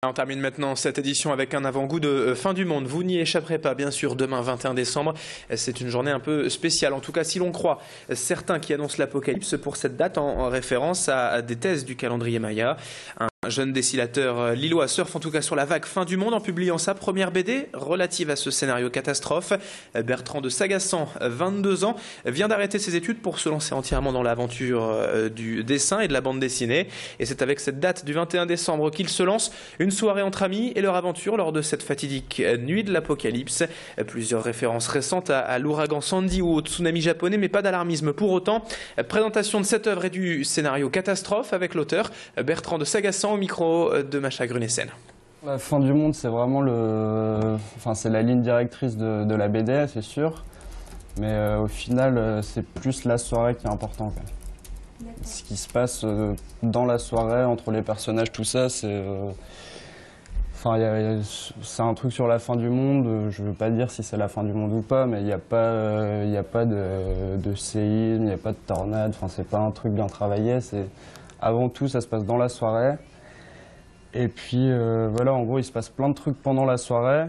On termine maintenant cette édition avec un avant-goût de fin du monde. Vous n'y échapperez pas, bien sûr, demain 21 décembre. C'est une journée un peu spéciale, en tout cas si l'on croit certains qui annoncent l'apocalypse pour cette date en référence à des thèses du calendrier Maya. Un jeune dessinateur lillois surfe en tout cas sur la vague fin du monde en publiant sa première BD relative à ce scénario catastrophe. Bertrand de Sagassan, 22 ans, vient d'arrêter ses études pour se lancer entièrement dans l'aventure du dessin et de la bande dessinée. Et c'est avec cette date du 21 décembre qu'il se lance. Une soirée entre amis et leur aventure lors de cette fatidique nuit de l'apocalypse. Plusieurs références récentes à l'ouragan Sandy ou au tsunami japonais, mais pas d'alarmisme pour autant. Présentation de cette œuvre et du scénario catastrophe avec l'auteur Bertrand de Sagassan au micro de Macha Grunessen. La fin du monde, c'est vraiment c'est la ligne directrice de la BD, c'est sûr. Mais au final, c'est plus la soirée qui est important. Ce qui se passe dans la soirée, entre les personnages, tout ça, c'est un truc sur la fin du monde. Je ne veux pas dire si c'est la fin du monde ou pas, mais il n'y a pas de séisme, il n'y a pas de tornade. C'est pas un truc bien travaillé. Avant tout, ça se passe dans la soirée. Et puis voilà, en gros, il se passe plein de trucs pendant la soirée.